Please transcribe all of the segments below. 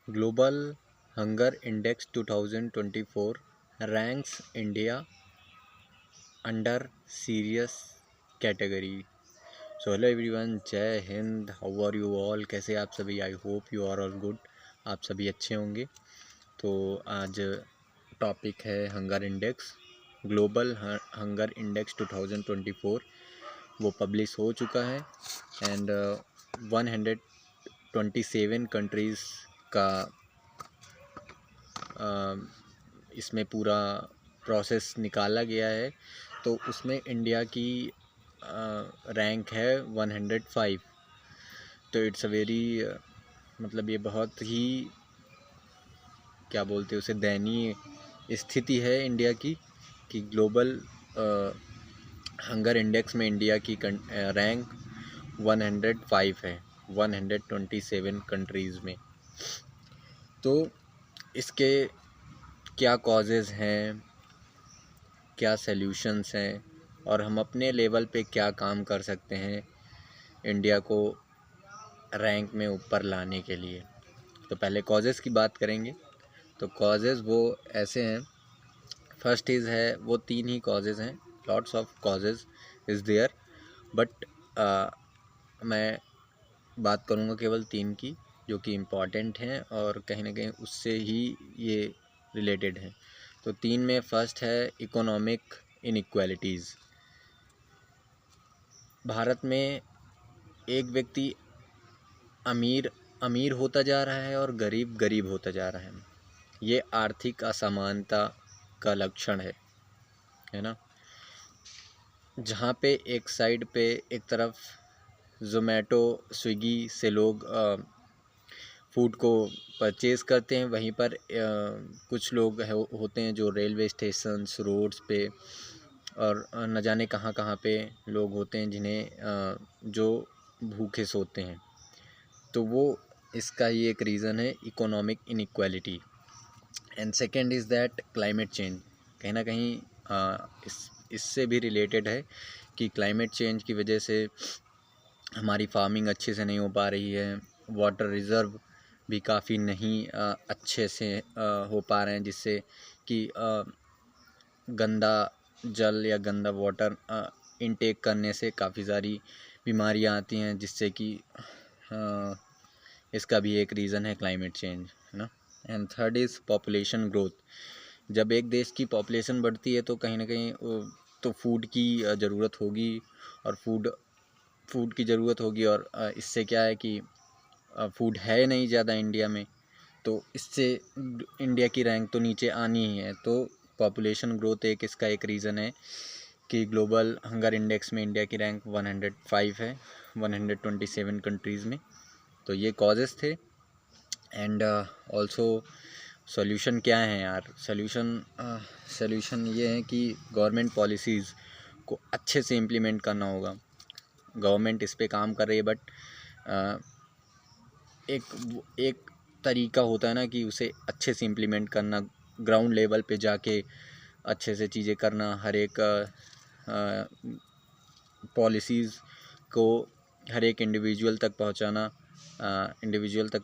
Global hunger index 2024 ranks India under serious category. So hello everyone, जय हिंद। How are you all? कैसे आप सभी? I hope you are all good. आप सभी अच्छे होंगे। तो आज टॉपिक है hunger index. Global hunger index 2024 वो पब्लिश हो चुका है एंड 127 कंट्रीज़ का इसमें पूरा प्रोसेस निकाला गया है। तो उसमें इंडिया की रैंक है 105। तो इट्स अ वेरी मतलब ये बहुत ही क्या बोलते हैं उसे, दयनीय स्थिति है इंडिया की कि ग्लोबल हंगर इंडेक्स में इंडिया की रैंक 105 है 127 कंट्रीज़ में। तो इसके क्या कॉजेज़ हैं, क्या सल्यूशंस हैं और हम अपने लेवल पे क्या काम कर सकते हैं इंडिया को रैंक में ऊपर लाने के लिए। तो पहले कॉजेज़ की बात करेंगे। तो कॉजेज़ वो ऐसे हैं। फर्स्ट इज़ है, वो तीन ही कॉजेज़ हैं। Lots of causes is there, but मैं बात करूँगा केवल तीन की, जो कि इम्पॉर्टेंट हैं और कहीं ना कहीं उससे ही ये रिलेटेड हैं। तो तीन में फर्स्ट है इकोनॉमिक इनइक्वालिटीज़। भारत में एक व्यक्ति अमीर अमीर होता जा रहा है और गरीब गरीब होता जा रहा है। ये आर्थिक असमानता का लक्षण है ना। जहाँ पे एक साइड पे एक तरफ ज़ोमैटो स्विगी से लोग फूड को परचेज़ करते हैं, वहीं पर कुछ लोग होते हैं जो रेलवे स्टेशंस, रोड्स पे और न जाने कहाँ कहाँ पे लोग होते हैं जिन्हें जो भूखे सोते हैं। तो वो इसका ही एक रीज़न है, economic inequality. And second is that climate change. कहीं ना कहीं इससे भी रिलेटेड है कि क्लाइमेट चेंज की वजह से हमारी फार्मिंग अच्छे से नहीं हो पा रही है। वाटर रिज़र्व भी काफ़ी नहीं अच्छे से हो पा रहे हैं, जिससे कि गंदा जल या गंदा वाटर इनटेक करने से काफ़ी सारी बीमारियां आती हैं, जिससे कि इसका भी एक रीज़न है क्लाइमेट चेंज, है ना। And third is population growth. जब एक देश की पॉपुलेशन बढ़ती है तो कहीं ना कहीं तो फूड की ज़रूरत होगी और फूड की ज़रूरत होगी और इससे क्या है कि फूड है नहीं ज़्यादा इंडिया में, तो इससे इंडिया की रैंक तो नीचे आनी ही है। तो पॉपुलेशन ग्रोथ एक इसका एक रीज़न है कि ग्लोबल हंगर इंडेक्स में इंडिया की रैंक 105 है 127 कंट्रीज़ में। तो ये कॉजेज़ थे। एंड ऑल्सो सॉल्यूशन क्या है यार? सॉल्यूशन ये है कि गवर्नमेंट पॉलिसीज़ को अच्छे से इम्प्लीमेंट करना होगा। गवर्नमेंट इस पे काम कर रही है, बट एक तरीका होता है ना कि उसे अच्छे से इम्प्लीमेंट करना, ग्राउंड लेवल पे जाके अच्छे से चीज़ें करना, हर एक पॉलिसीज़ को हर एक इंडिविजुअल तक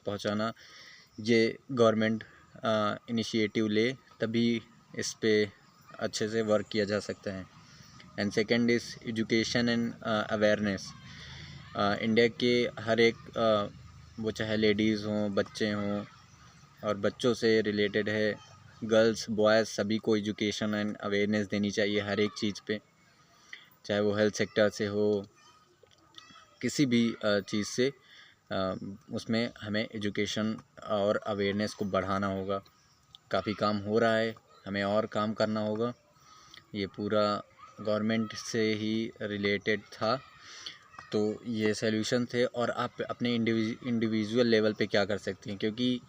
पहुंचाना, ये गवर्नमेंट इनिशिएटिव ले, तभी इस पे अच्छे से वर्क किया जा सकता है। And second is education and awareness. India के हर एक वो चाहे लेडीज़ हों, बच्चे हों, और बच्चों से रिलेटेड है, गर्ल्स बॉयज़ सभी को एजुकेशन एंड अवेयरनेस देनी चाहिए हर एक चीज़ पे, चाहे वो हेल्थ सेक्टर से हो, किसी भी चीज़ से। उसमें हमें एजुकेशन और अवेयरनेस को बढ़ाना होगा। काफ़ी काम हो रहा है, हमें और काम करना होगा। ये पूरा गवर्नमेंट से ही रिलेटेड था। तो ये सॉल्यूशन थे। और आप अपने इंडिविजुअल लेवल पे क्या कर सकते हैं, क्योंकि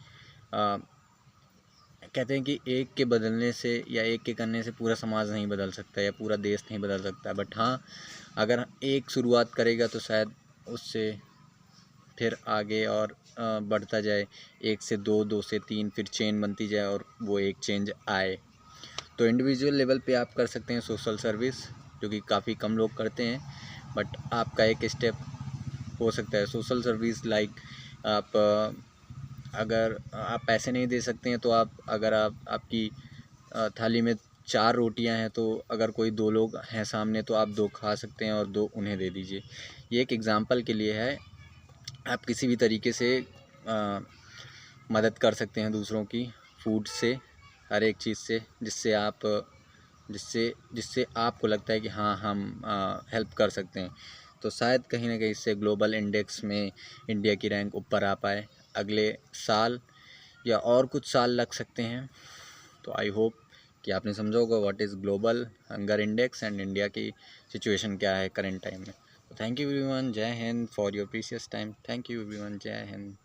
कहते हैं कि एक के बदलने से या एक के करने से पूरा समाज नहीं बदल सकता या पूरा देश नहीं बदल सकता, बट हाँ, अगर एक शुरुआत करेगा तो शायद उससे फिर आगे और बढ़ता जाए, एक से दो, दो से तीन, फिर चेन बनती जाए और वो एक चेंज आए। तो इंडिविजुअल लेवल पे आप कर सकते हैं सोशल सर्विस, जो कि काफ़ी कम लोग करते हैं, बट आपका एक स्टेप हो सकता है सोशल सर्विस। लाइक आप अगर आप पैसे नहीं दे सकते हैं तो आप, अगर आपकी थाली में 4 रोटियां हैं तो अगर कोई 2 लोग हैं सामने तो आप 2 खा सकते हैं और 2 उन्हें दे दीजिए। ये एक एग्ज़ाम्पल के लिए है। आप किसी भी तरीके से मदद कर सकते हैं दूसरों की, फूड से, हर एक चीज़ से, जिससे आपको लगता है कि हाँ हम हेल्प कर सकते हैं। तो शायद कहीं ना कहीं इससे ग्लोबल इंडेक्स में इंडिया की रैंक ऊपर आ पाए अगले साल, या और कुछ साल लग सकते हैं। तो आई होप कि आपने समझा होगा what is global hunger index and India की सिचुएशन क्या है करंट टाइम में। तो थैंक यू एवरीवन, जय Hind for your precious time. Thank you everyone, जय हिंद।